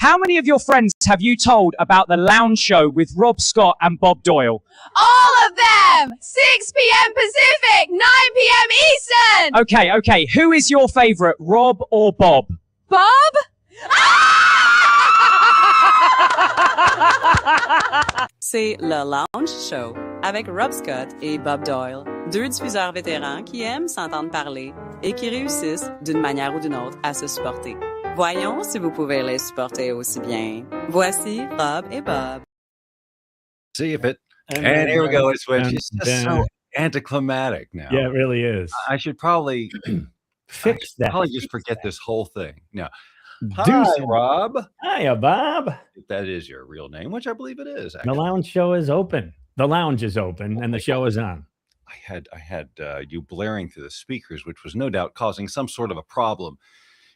How many of your friends have you told about the Lounge Show with Rob Scott and Bob Doyle? All of them! 6 p.m. Pacific, 9 p.m. Eastern! Okay. Who is your favorite, Rob or Bob? Bob? C'est le Lounge Show avec Rob Scott et Bob Doyle, deux diffuseurs vétérans qui aiment s'entendre parler et qui réussissent d'une manière ou d'une autre à se supporter. Voyons si vous pouvez les supporter aussi bien. Voici Rob et Bob. See if it. And here we go. It's just so anticlimactic now. Yeah, it really is. I should probably fix that. Probably just forget this whole thing. No. Hi, Rob. Hiya, Bob. If that is your real name, which I believe it is. Actually. The Lounge Show is open. The lounge is open, and the show is on. I had you blaring through the speakers, which was no doubt causing some sort of a problem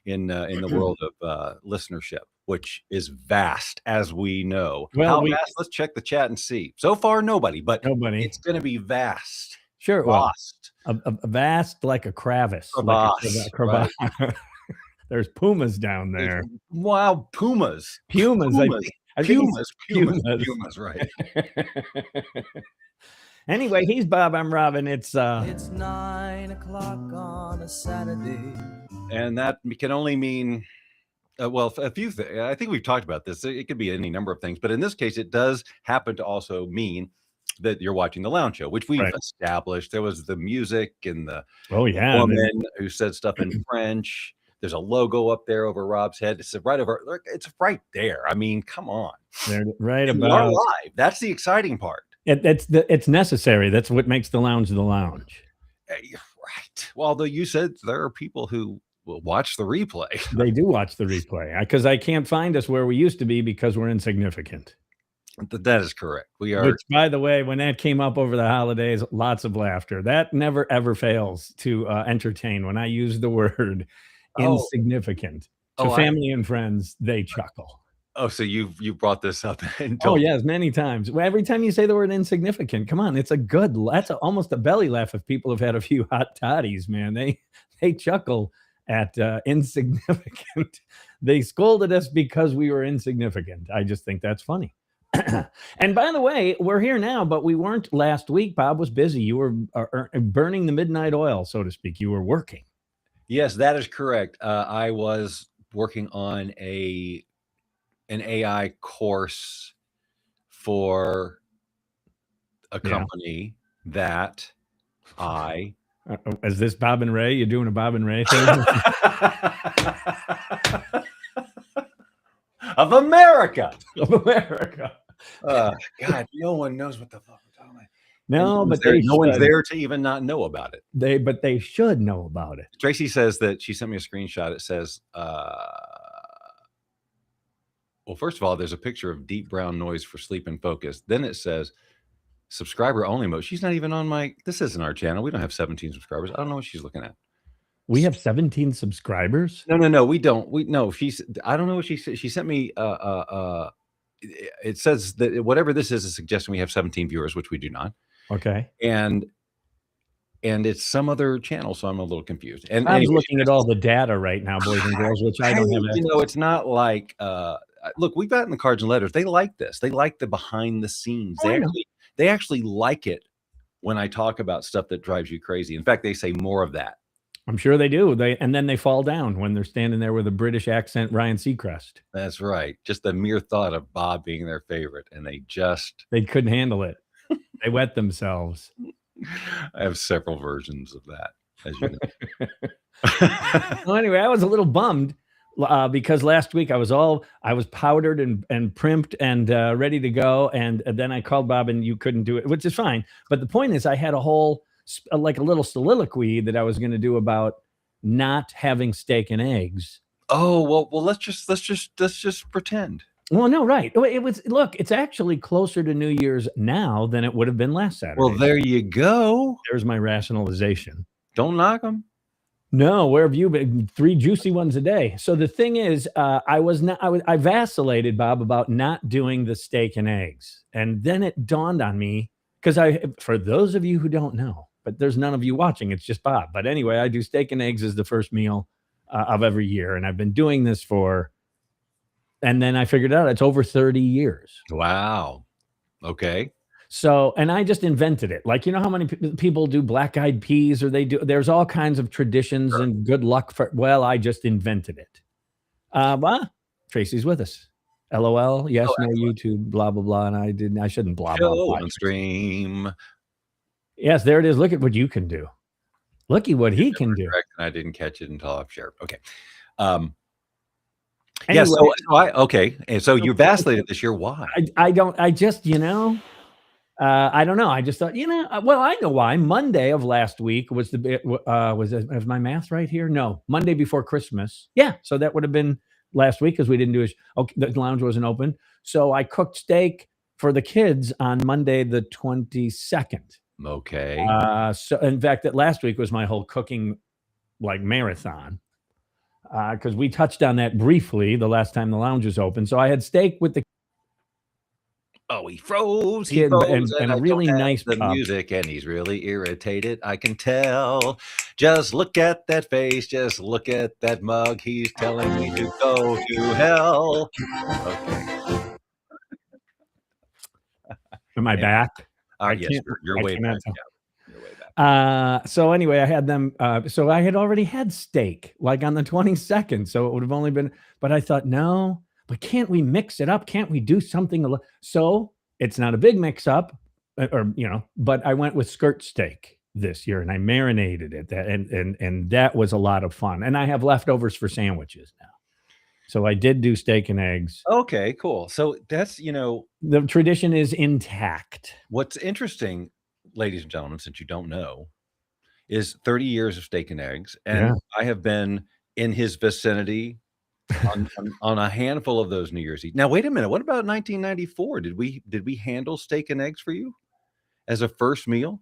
in the world of listenership, which is vast, as we know. Well, how vast? Let's check the chat and see. So far, nobody, but nobody. It's going to be vast. Sure, vast. A vast like a crevice. Crevasse, like a right. There's pumas down there. Wow, pumas. Pumas, right. Anyway, he's Bob, I'm Robin. It's 9 o'clock on a Saturday. And that can only mean, a few things. I think we've talked about this. It could be any number of things, but in this case, it does happen to also mean that you're watching the Lounge Show, which we've established. There was the music and the woman who said stuff in French. There's a logo up there over Rob's head. It's right over. It's right there. I mean, come on. They're right and about. We are live. That's the exciting part. It's necessary. That's what makes the lounge the lounge. Right. Well, although you said there are people who will watch the replay. They do watch the replay because I can't find us where we used to be because we're insignificant. That is correct. We are. Which, by the way, when that came up over the holidays, lots of laughter. That never ever fails to entertain. When I use the word insignificant to family and friends, they chuckle. Oh, so you brought this up? Yes, many times. Well, every time you say the word insignificant, come on, it's that's almost a belly laugh. If people have had a few hot toddies, man, they chuckle at insignificant. They scolded us because we were insignificant. I just think that's funny. And by the way, we're here now, but we weren't last week. Bob was busy. You were burning the midnight oil, so to speak. You were working. Yes, that is correct. I was working on an AI course for a company that I... Is this Bob and Ray? You're doing a Bob and Ray thing? Of America. Of America. God, no one knows what the fuck we're talking about. No, but no one's there to even not know about it. But they should know about it. Tracy says that she sent me a screenshot. It says, well, first of all, there's a picture of deep brown noise for sleep and focus. Then it says subscriber only mode. She's not even on this isn't our channel. We don't have 17 subscribers. I don't know what she's looking at. We have 17 subscribers? No, we don't. I don't know what she said. She sent me, it says that whatever this is suggesting we have 17 viewers, which we do not. Okay. And it's some other channel, so I'm a little confused. And I'm looking at all the data right now, boys and girls, which I don't have. It's not like, look, we've gotten the cards and letters. They like this. They like the behind the scenes. They actually like it when I talk about stuff that drives you crazy. In fact, they say more of that. I'm sure they do. And then they fall down when they're standing there with a British accent, Ryan Seacrest. That's right. Just the mere thought of Bob being their favorite, and they couldn't handle it. They wet themselves. I have several versions of that, as you know. Well, anyway, I was a little bummed because last week I was powdered and primped and ready to go, and then I called Bob and you couldn't do it, which is fine. But the point is, I had a little soliloquy that I was going to do about not having steak and eggs. Oh, well, let's just pretend. Well, no, right. It's actually closer to New Year's now than it would have been last Saturday. Well, there you go. There's my rationalization. Don't knock them. No, where have you been? 3 juicy ones a day. So the thing is, I vacillated, Bob, about not doing the steak and eggs. And then it dawned on me, because for those of you who don't know, but there's none of you watching, it's just Bob. But anyway, I do steak and eggs as the first meal of every year. And I've been doing this for And then I figured out it's over 30 years. Wow. Okay. So, and I just invented it. Like, you know how many people do black eyed peas, or there's all kinds of traditions and good luck well, I just invented it. Well, Tracy's with us. LOL. Yes, no, YouTube, blah, blah, blah. And I shouldn't blah, blah, blah. On stream. Yes, there it is. Look at what you can do. Look at what he can do. I didn't catch it until I've shared. Okay. Anyway, okay. And so you vacillated this year. Why? I don't know. I just thought, well, I know why. Monday of last week was is my math right here? No, Monday before Christmas. Yeah. So that would have been last week because we didn't do the lounge wasn't open. So I cooked steak for the kids on Monday, the 22nd. Okay. So in fact, that last week was my whole cooking marathon. Because we touched on that briefly the last time the lounge was open. So I had steak with the he froze. He froze and a really nice music, and he's really irritated. I can tell. Just look at that face. Just look at that mug. He's telling me to go to hell. Okay. Am I back? Yes, you're way back. You're way back. So anyway, I had them. So I had already had steak on the 22nd. So it would have only been. But I thought, no. But can't we mix it up? Can't we do something? So it's not a big mix up, but I went with skirt steak this year and I marinated it. And that was a lot of fun. And I have leftovers for sandwiches now. So I did do steak and eggs. Okay, cool. So that's, the tradition is intact. What's interesting, ladies and gentlemen, since you don't know, is 30 years of steak and eggs. And I have been in his vicinity on a handful of those New Year's Eve. Now, wait a minute. What about 1994? Did we handle steak and eggs for you as a first meal?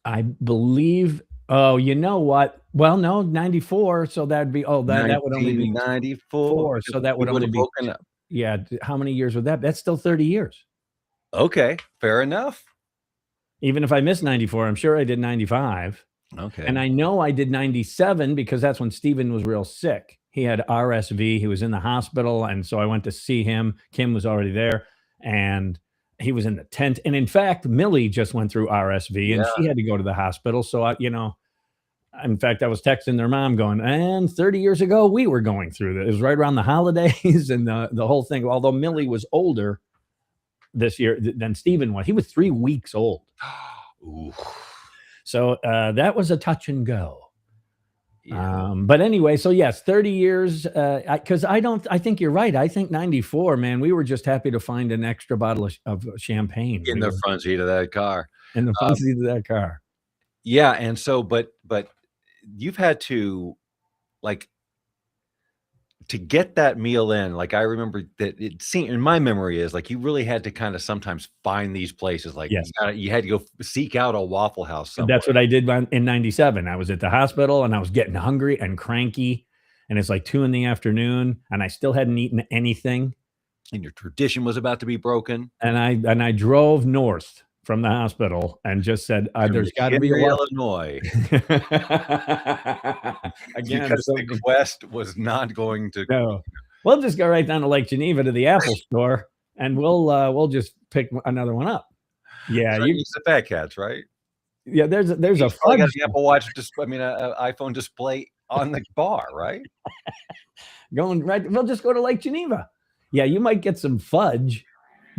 I believe. Oh, you know what? Well, no, 94. So that'd be. Oh, that would only be 94. So that would only be. Yeah. How many years would that? That's still 30 years. Okay, fair enough. Even if I missed 94, I'm sure I did 95. Okay. And I know I did 97 because that's when Steven was real sick. He had RSV. He was in the hospital. And so I went to see him. Kim was already there and he was in the tent. And in fact, Millie just went through RSV and she had to go to the hospital. So, in fact, I was texting their mom going, and 30 years ago, we were going through this. It was right around the holidays and the whole thing. Although Millie was older this year than Steven was. He was 3 weeks old. Ooh. So that was a touch and go. Yeah. But anyway, so yes, 30 years, because I think you're right. I think 94, man, we were just happy to find an extra bottle of champagne in the front seat of that car. In the front seat of that car. Yeah. And so, but you've had to to get that meal in, I remember that it seemed in my memory is you really had to kind of sometimes find these places. You had to go seek out a Waffle House somewhere. That's what I did in 97. I was at the hospital and I was getting hungry and cranky and it's 2 p.m. and I still hadn't eaten anything. And your tradition was about to be broken. And I drove north from the hospital and just said, there's got to be a Illinois. Again, because the West was not going to go. We'll just go right down to Lake Geneva to the Apple store and we'll just pick another one up. Yeah, you use the Fat Cats, right? Yeah, there's a fudge. Got the Apple Watch iPhone display on the bar, right? Going right, we'll just go to Lake Geneva. Yeah, you might get some fudge.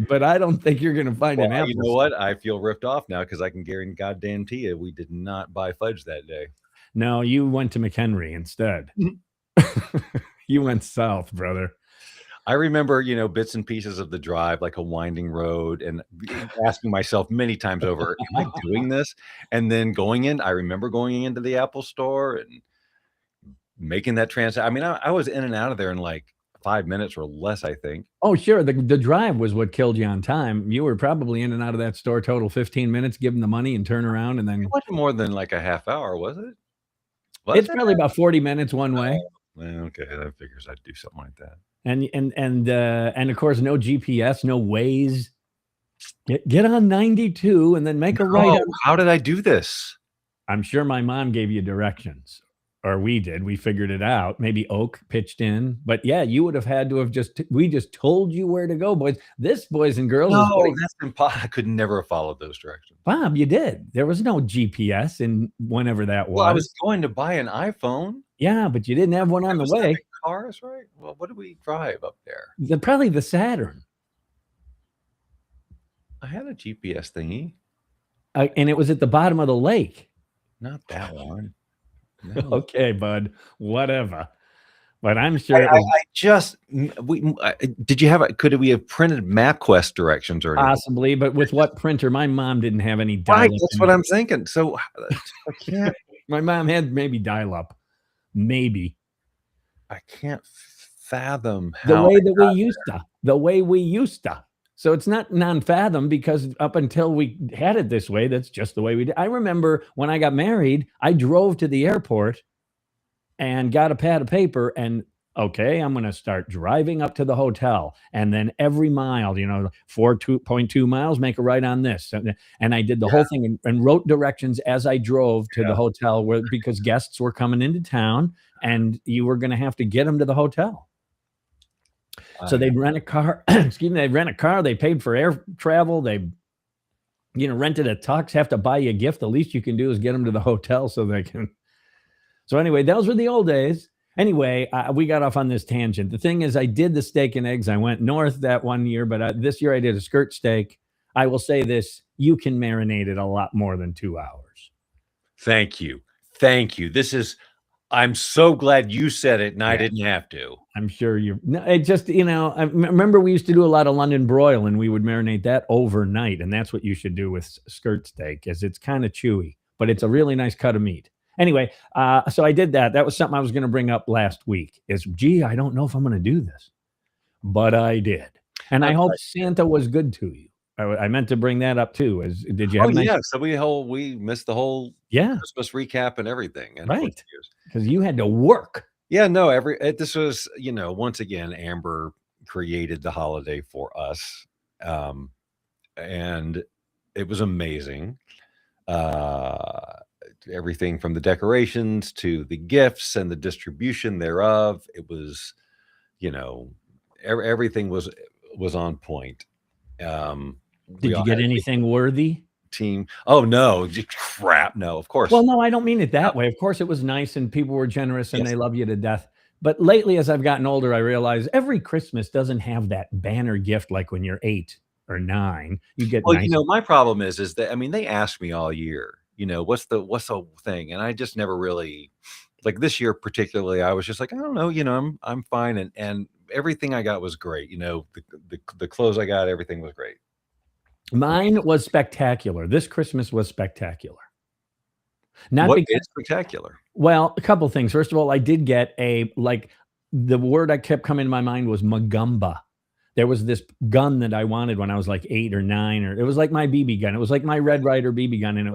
But I don't think you're going to find an apple. You know what? I feel ripped off now because I can guarantee you we did not buy fudge that day. No, you went to McHenry instead. You went south, brother. I remember, bits and pieces of the drive, like a winding road, and asking myself many times over, am I doing this? And then I remember going into the Apple store and making that transaction. I mean, I was in and out of there in 5 minutes or less, I think. Oh, sure. The drive was what killed you on time. You were probably in and out of that store total 15 minutes, give them the money and turn around and then. It wasn't more than a half hour, was it? It's probably about 40 minutes one way. Okay, that figures I'd do something like that. And of course, no GPS, no Waze. Get on 92 and then make a right. How did I do this? I'm sure my mom gave you directions. or we did. We figured it out. Maybe Oak pitched in, but yeah, you would have had to have we just told you where to go, boys. This, boys and girls, is No, that's impossible. I could never have followed those directions. Bob, you did. There was no GPS in whenever that was. Well, I was going to buy an iPhone. Yeah, but you didn't have one on the way. Cars, right? Well, what did we drive up there? Probably the Saturn. I had a GPS thingy. And it was at the bottom of the lake. Not that one. No. Okay, bud. Whatever. But I'm sure did you have could we have printed MapQuest directions or anything? Possibly, but with what printer? My mom didn't have any Right, dial-up. that's what I'm thinking. So I can't. My mom had maybe dial-up. Maybe. I can't fathom the way that we used to. The way we used to. So it's not non-fathom because up until we had it this way, that's just the way we did. I remember when I got married, I drove to the airport and got a pad of paper and, okay, I'm going to start driving up to the hotel. And then every mile, 4.2 miles, make a right on this. And I did the whole thing and wrote directions as I drove to the hotel because guests were coming into town and you were going to have to get them to the hotel. So they'd rent a car, they'd rent a car, they paid for air travel, they, rented a tux, have to buy you a gift. The least you can do is get them to the hotel so they can. So anyway, those were the old days. Anyway, we got off on this tangent. The thing is, I did the steak and eggs. I went north that one year, but this year I did a skirt steak. I will say this, you can marinate it a lot more than 2 hours. Thank you. I'm so glad you said it and I didn't have to. I'm sure it just, I remember we used to do a lot of London broil and we would marinate that overnight. And that's what you should do with skirt steak, is it's kind of chewy, but it's a really nice cut of meat. Anyway, so I did that. That was something I was going to bring up last week I don't know if I'm going to do this, but I did. And I hope Santa was good to you. I meant to bring that up too. Did you have? So we missed the whole Christmas recap and everything, and right? Because you had to work. Yeah, no. This was once again Amber created the holiday for us, and it was amazing. Everything from the decorations to the gifts and the distribution thereof. It was, everything was on point. Did you get anything worthy? Team? Oh no, crap. No, of course. Well, no, I don't mean it that way. Of course it was nice and people were generous and they love you to death. But lately, as I've gotten older, I realize every Christmas doesn't have that banner gift like when you're 8 or 9. You get my problem is that they asked me all year, what's the thing? And I just never really, like this year particularly, I was just like, I don't know, I'm fine. And everything I got was great. The clothes I got, everything was great. Mine was spectacular. This Christmas was spectacular. What is spectacular? Well, a couple things. First of all, I did get the word I kept coming to my mind was Magumba. There was this gun that I wanted when I was like 8 or 9, or it was like my BB gun. It was like my Red Ryder BB gun, and it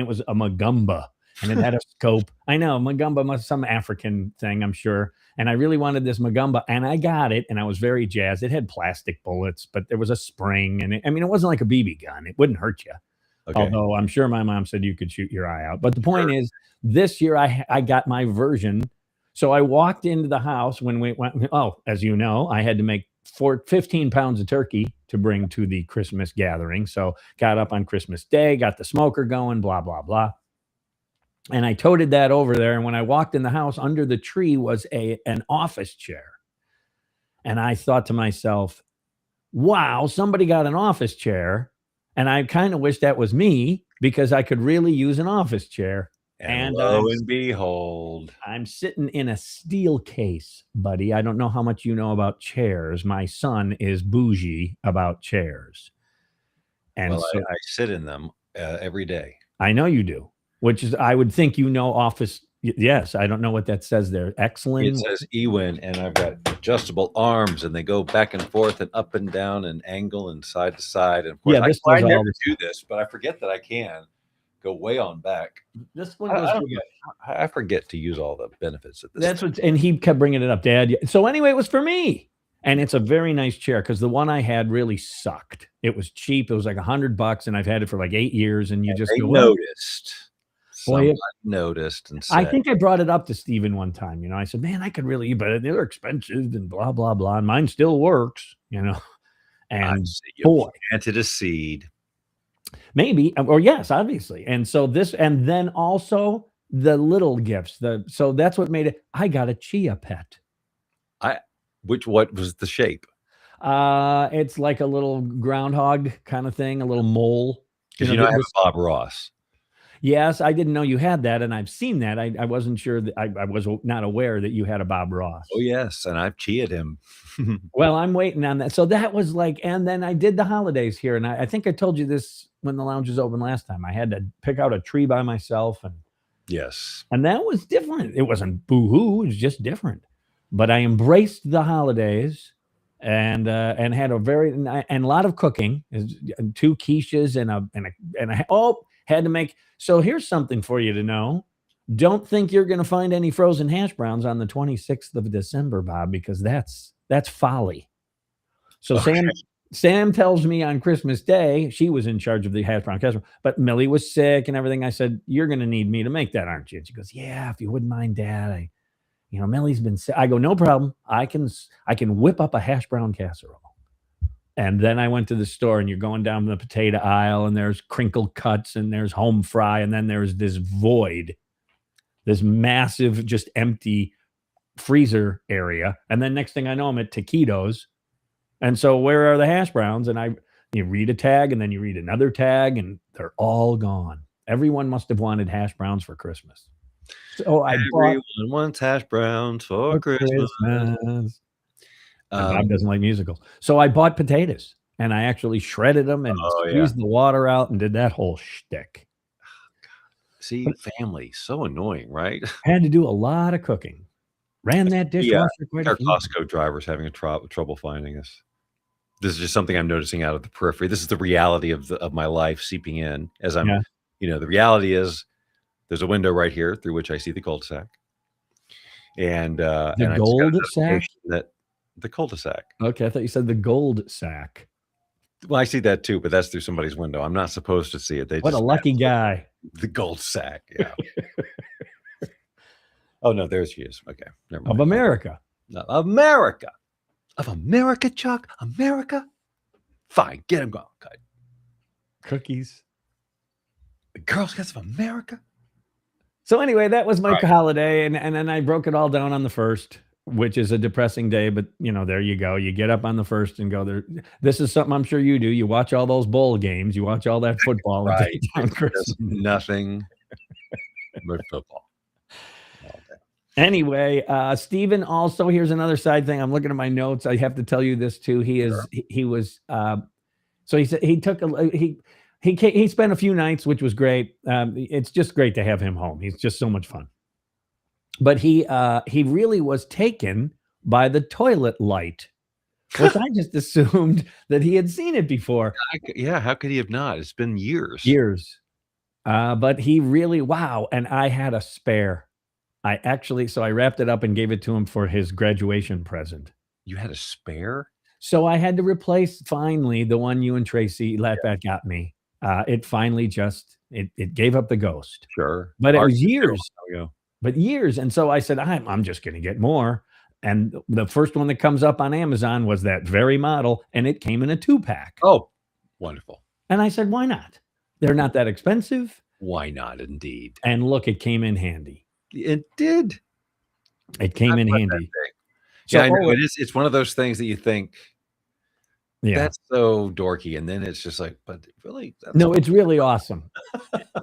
was a Magumba, and it had a scope. I know Magumba must some African thing, I'm sure. And I really wanted this Magumba, and I got it, and I was very jazzed. It had plastic bullets, but there was a spring, and it wasn't like a BB gun. It wouldn't hurt you. Okay. Although I'm sure my mom said you could shoot your eye out. But the point is, this year I got my version. So I walked into the house when we went. Oh, as you know, I had to make 15 pounds of turkey to bring to the Christmas gathering. So got up on Christmas Day, got the smoker going, blah, blah, blah. And I toted that over there. And when I walked in the house, under the tree was an office chair. And I thought to myself, wow, somebody got an office chair. And I kind of wish that was me because I could really use an office chair. And lo and behold, I'm sitting in a steel case, buddy. I don't know how much you know about chairs. My son is bougie about chairs. And so I sit in them every day. I know you do, which is, I would think, office. Yes. I don't know what that says there. Excellent. It says Ewin, and I've got adjustable arms, and they go back and forth and up and down and angle and side to side. And of course, I never do this, but I forget that I can go way on back. This one goes. I forget to use all the benefits of this. That's what, and he kept bringing it up, Dad. So anyway, it was for me, and it's a very nice chair because the one I had really sucked. It was cheap. It was like $100, and I've had it for like 8 years. And you just noticed. somebody noticed and said, I think I brought it up to Steven one time. I said, man, I could really eat, but they're expensive and blah, blah, blah. And mine still works, and you planted a seed. Maybe, or yes, obviously. And so and then also the little gifts. So that's what made it. I got a chia pet. What was the shape? It's like a little groundhog kind of thing, a little mole. Because I have a Bob Ross. Yes, I didn't know you had that, and I've seen that. I wasn't sure that I was not aware that you had a Bob Ross. Oh yes, and I've chia'd him. Well, I'm waiting on that. So that was and then I did the holidays here, and I think I told you this when the lounge was open last time. I had to pick out a tree by myself, and yes, and that was different. It wasn't boo-hoo; it was just different. But I embraced the holidays, and had a lot of cooking, 2 quiches had to make. So here's something for you to know. Don't think you're going to find any frozen hash browns on the 26th of December, Bob, because that's folly. So okay. Sam tells me on Christmas Day, she was in charge of the hash brown casserole, but Millie was sick and everything. I said, you're going to need me to make that, aren't you? And she goes, yeah, if you wouldn't mind, Dad. Millie's been sick. I go, no problem. I can whip up a hash brown casserole. And then I went to the store, and you're going down the potato aisle, and there's crinkle cuts, and there's home fry, and then there's this void, this massive, just empty freezer area. And then next thing I know, I'm at Taquitos. And so where are the hash browns? And you read a tag, and then you read another tag, and they're all gone. Everyone must have wanted hash browns for Christmas. So everyone wants hash browns for Christmas. Bob doesn't like musicals. So I bought potatoes, and I actually shredded them and squeezed the water out and did that whole shtick. See, family, so annoying, right? Had to do a lot of cooking. Ran that dishwasher quite a few. Our Costco drivers having trouble finding us. This is just something I'm noticing out of the periphery. This is the reality of my life seeping in as I'm, the reality is there's a window right here through which I see the cul-de-sac. And the cul-de-sac? The cul-de-sac. Okay, I thought you said the gold sack. Well, I see that too, but that's through somebody's window. I'm not supposed to see it. What a lucky guy. The gold sack, yeah. Oh, no, there she is. Okay, never mind. Of America. No, America. Of America, Chuck. America. Fine, get him going. Good. Cookies. The Girl Scouts of America. So anyway, that was my holiday, and then I broke it all down on the 1st. Which is a depressing day, but there you go. You get up on the 1st and go there. This is something I'm sure you do. You watch all those bowl games. You watch all that football. Right. Nothing but football. Okay. Anyway, Steven also, here's another side thing. I'm looking at my notes. I have to tell you this too. He was, so he said he took he spent a few nights, which was great. It's just great to have him home. He's just so much fun. But he really was taken by the toilet light, which I just assumed that he had seen it before. Yeah, how could he have not? It's been years. But he really, wow. And I had a spare. So I wrapped it up and gave it to him for his graduation present. You had a spare? So I had to replace finally the one you and Tracy Latbat got me. It finally just, it gave up the ghost. Sure. But it was years. But years. And so I said, I'm just going to get more. And the first one that comes up on Amazon was that very model, and it came in a 2-pack. Oh, wonderful. And I said, why not? They're not that expensive. Why not, indeed? And look, it came in handy. It did. It came in handy. So, yeah, I know. It's one of those things that you think, that's so dorky. And then it's just like, but really? No, it's really awesome.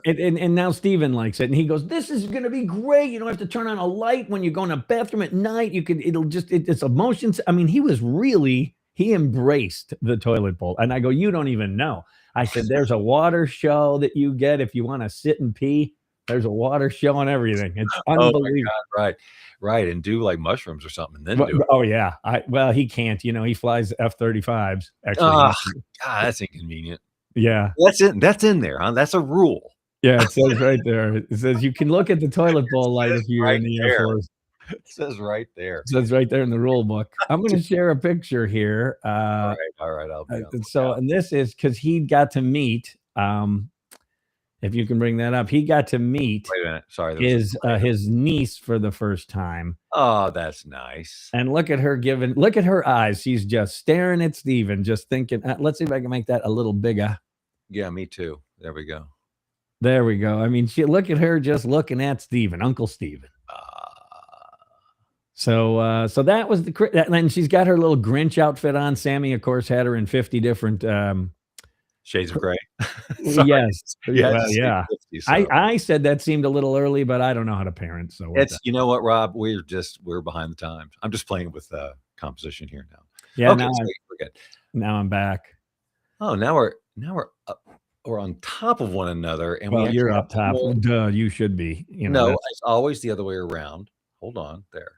and now Steven likes it. And he goes, this is going to be great. You don't have to turn on a light when you go in a bathroom at night. It's emotions. I mean, he embraced the toilet bowl. And I go, you don't even know. I said, there's a water show that you get if you want to sit and pee. There's a water show and everything. It's unbelievable. Oh my God, right. And do like mushrooms or something. And then do it. Oh yeah. He can't. He flies F-35s. Actually, God, that's inconvenient. Yeah, That's in there. Huh? That's a rule. Yeah, it says right there. It says you can look at the toilet bowl light if you're in the Air Force. It says right there. It says right there in the rule book. I'm going to share a picture here. All right. I'll be and this is because he got to meet. if you can bring that up. He got to meet Wait a minute. Sorry. there was his niece for the first time. Oh, that's nice. And look at her eyes. She's just staring at Steven, just thinking, let's see if I can make that a little bigger. Yeah, me too. There we go. There we go. I mean, look at her just looking at Steven, Uncle Steven. So that was and she's got her little Grinch outfit on. Sammy, of course, had her in 50 different shades of gray. Yes. Yeah. Well, yeah. 50, so. I said that seemed a little early, but I don't know how to parent. So It's, you know what, Rob, we're behind the times. I'm just playing with composition here now. Yeah. Okay, Now, we're good. now I'm back. Oh, now we're up. We're on top of one another, and Well, you're up top. Duh, you should be. No, it's always the other way around. Hold on, there.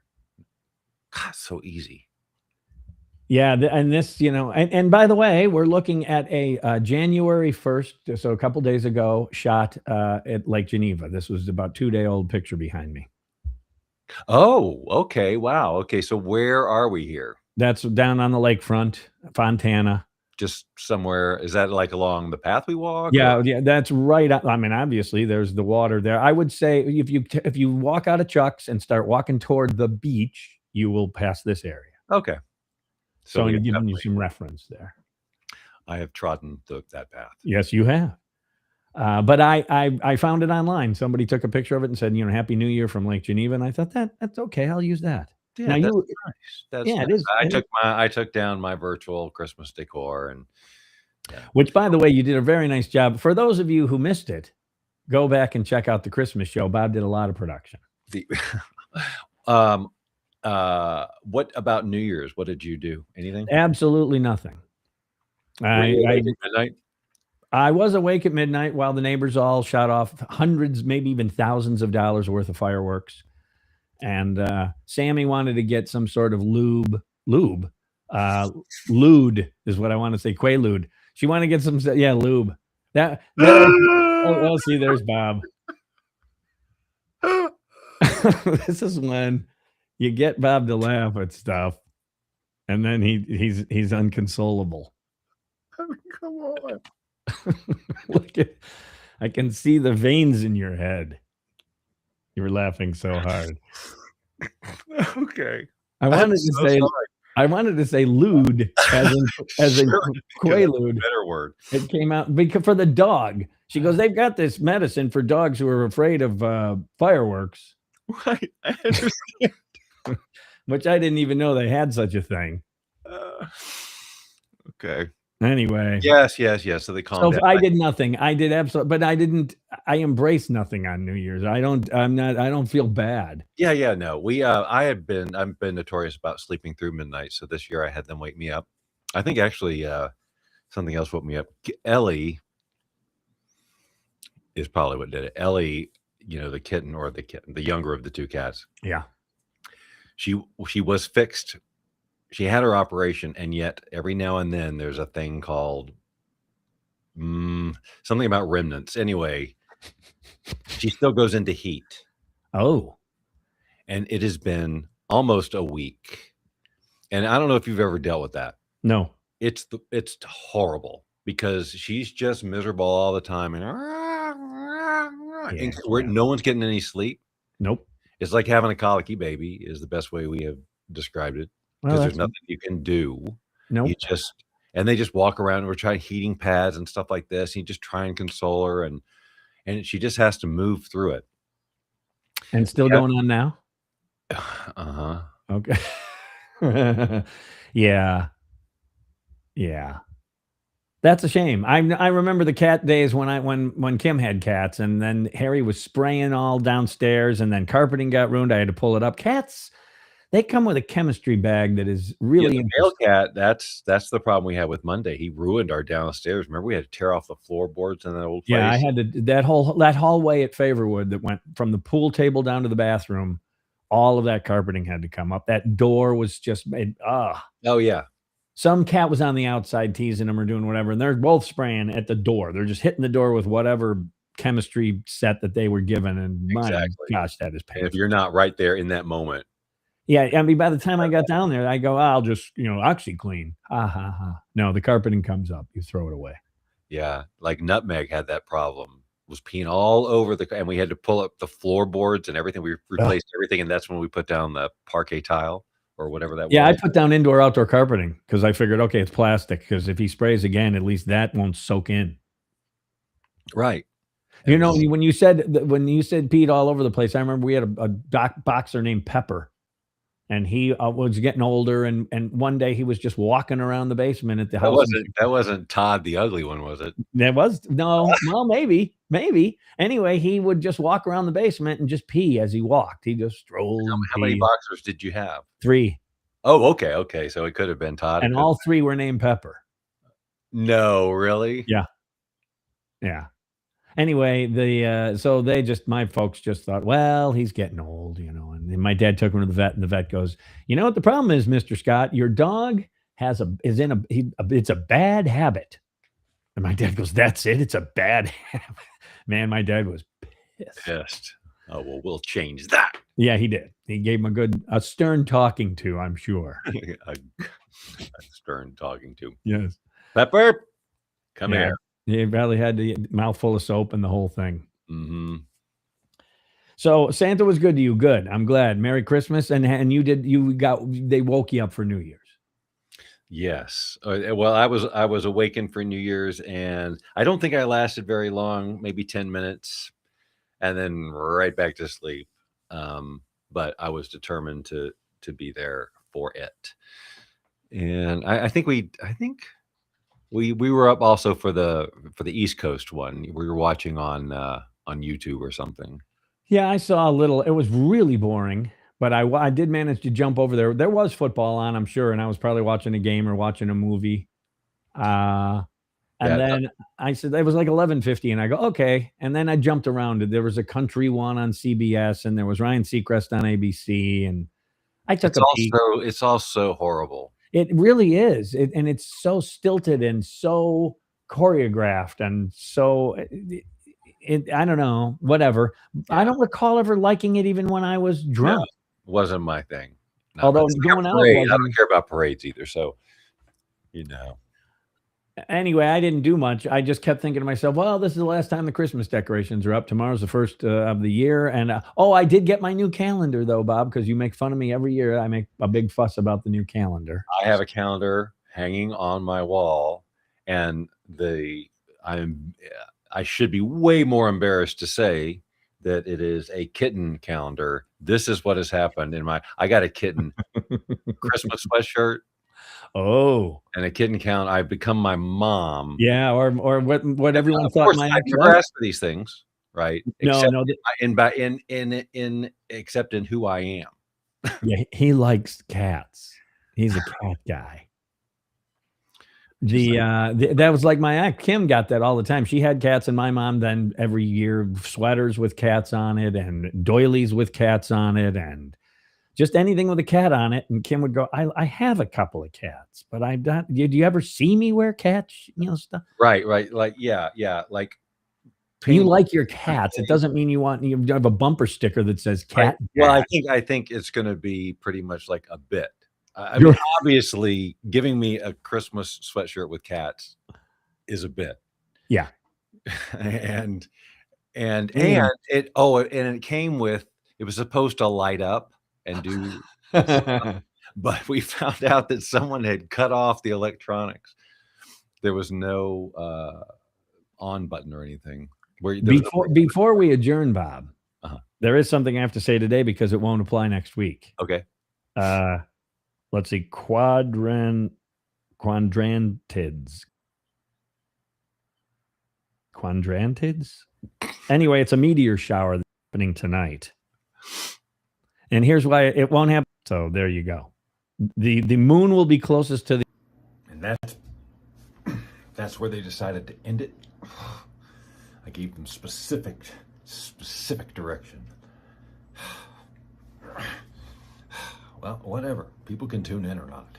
God, so easy. Yeah, and this, and by the way, we're looking at a January 1st, so a couple days ago, shot at Lake Geneva. This was about 2-day-old picture behind me. Oh, okay, wow, okay. So where are we here? That's down on the lakefront, Fontana. Just somewhere. Is that like along the path we walk? Yeah, that's right. I mean, obviously, there's the water there. I would say if you walk out of Chuck's and start walking toward the beach, you will pass this area. Okay. So I'm giving you some reference there. I have trodden that path. Yes, you have. But I found it online. Somebody took a picture of it and said, Happy New Year from Lake Geneva. And I thought that's okay. I'll use that. Yeah, now, that's nice. That's yeah, nice. it is. I took down my virtual Christmas decor, and which, by the way, you did a very nice job. For those of you who missed it, go back and check out the Christmas show. Bob did a lot of production. What about New Year's? What did you do? Anything? Absolutely nothing. Midnight? I was awake at midnight while the neighbors all shot off hundreds, maybe even thousands of dollars worth of fireworks. And Sammy wanted to get some sort of lewd is what I want to say, Quaalude. She wanted to get some, lube. See, there's Bob. This is when you get Bob to laugh at stuff, and then he's unconsolable. Come on. Look I can see the veins in your head. You were laughing so hard. Okay. I wanted to say lewd as in Quaalude. Better word. It came out because for the dog. She goes, they've got this medicine for dogs who are afraid of fireworks. Right. I understand. Which I didn't even know they had such a thing. Okay. Anyway. Yes. So they calmed down. I did nothing. I did absolutely, but I embrace nothing on New Year's. I don't feel bad. Yeah. No, I've been notorious about sleeping through midnight. So this year I had them wake me up. I think actually something else woke me up. Ellie is probably what did it. Ellie, the kitten, the younger of the two cats. Yeah. She was fixed. She had her operation, and yet every now and then there's a thing called something about remnants. Anyway, she still goes into heat. Oh. And it has been almost a week. And I don't know if you've ever dealt with that. No. It's horrible because she's just miserable all the time. And no one's getting any sleep. Nope. It's like having a colicky baby is the best way we have described it. Because there's nothing you can do. No. Nope. And they just walk around. We're trying heating pads and stuff like this. And you just try and console her, and she just has to move through it. And still going on now? Uh-huh. Okay. Yeah. That's a shame. I remember the cat days when Kim had cats, and then Harry was spraying all downstairs, and then carpeting got ruined. I had to pull it up. Cats, they come with a chemistry bag that is really the male cat. That's the problem we had with Monday. He ruined our downstairs. Remember, we had to tear off the floorboards in that old place. Yeah, I had to that hallway at Favorwood that went from the pool table down to the bathroom. All of that carpeting had to come up. That door was just made. Oh yeah. Some cat was on the outside teasing them or doing whatever, and they're both spraying at the door. They're just hitting the door with whatever chemistry set that they were given. And my gosh, that is painful. And if you're not right there in that moment. Yeah, I mean, by the time I got down there, I go, I'll just, OxyClean. No, the carpeting comes up. You throw it away. Yeah, like Nutmeg had that problem was peeing all over and we had to pull up the floorboards and everything. We replaced everything, and that's when we put down the parquet tile or whatever that was. Yeah, I put down indoor outdoor carpeting because I figured, okay, it's plastic, because if he sprays again, at least that won't soak in. Right. You know, when you said peed all over the place, I remember we had a boxer named Pepper, and he was getting older, and one day he was just walking around the basement at the house. That wasn't Todd the ugly one, was it? That was no, well, maybe. Anyway, he would just walk around the basement and just pee as he walked. He just strolled. How many boxers did you have? 3. Oh, okay. So it could have been Todd, and all 3 were named Pepper. No, really? Yeah. Anyway, my folks just thought, well, he's getting old, you know. And my dad took him to the vet, and the vet goes, you know what the problem is, Mr. Scott? Your dog it's a bad habit. And my dad goes, that's it? It's a bad habit. Man, my dad was pissed. Oh, well, we'll change that. Yeah, he did. He gave him a stern talking to, I'm sure. a stern talking to. Yes. Pepper, come here. He probably had the mouthful of soap and the whole thing. Mm-hmm. So Santa was good to you. Good. I'm glad. Merry Christmas. And they woke you up for New Year's. Yes. Well, I was awakened for New Year's, and I don't think I lasted very long, maybe 10 minutes, and then right back to sleep. But I was determined to be there for it. And I think we were up also for the East Coast one. We were watching on YouTube or something. Yeah, I saw a little. It was really boring, but I did manage to jump over there. There was football on, I'm sure, and I was probably watching a game or watching a movie. Then I said it was like 11:50, and I go, okay. And then I jumped around. There was a country one on CBS, and there was Ryan Seacrest on ABC, and I took a peek. It's all so horrible. It really is. And it's so stilted and so choreographed and so I don't know, whatever. Yeah. I don't recall ever liking it even when I was drunk. No, wasn't my thing. No, although going out, I don't care about parades either. So, you know. Anyway, I didn't do much. I just kept thinking to myself, well, this is the last time the Christmas decorations are up. Tomorrow's the first of the year. And I did get my new calendar, though, Bob, because you make fun of me every year. I make a big fuss about the new calendar. I have a calendar hanging on my wall, and I should be way more embarrassed to say that it is a kitten calendar. This is what has happened I got a kitten Christmas sweatshirt. Oh, and a kitten count. I've become my mom. Yeah, or what everyone thought. I never asked for these things, right? No. Except in who I am. Yeah, he likes cats. He's a cat guy. That was like my aunt Kim got that all the time. She had cats, and my mom then every year sweaters with cats on it, and doilies with cats on it, and just anything with a cat on it. And Kim would go, I have a couple of cats, but I don't. Did you ever see me wear cat, stuff? Right. Like, yeah. Like, you like your cats. It doesn't mean you have a bumper sticker that says cat. Right. Well, I think it's going to be pretty much like a bit. I mean, obviously, giving me a Christmas sweatshirt with cats is a bit. Yeah. and it came with, it was supposed to light up and do but we found out that someone had cut off the electronics. There was no on button or anything. Before we adjourn, Bob, there is something I have to say today because it won't apply next week. Okay. Let's see, quadrantids. Anyway, it's a meteor shower that's happening tonight. And here's why it won't happen. So there you go. The moon will be closest to the... And that's where they decided to end it. I gave them specific direction. Well, whatever. People can tune in or not.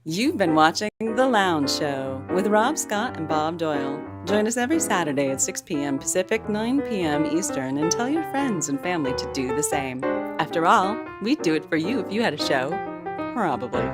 You've been watching The Lounge Show with Rob Scott and Bob Doyle. Join us every Saturday at 6 p.m. Pacific, 9 p.m. Eastern, and tell your friends and family to do the same. After all, we'd do it for you if you had a show. Probably.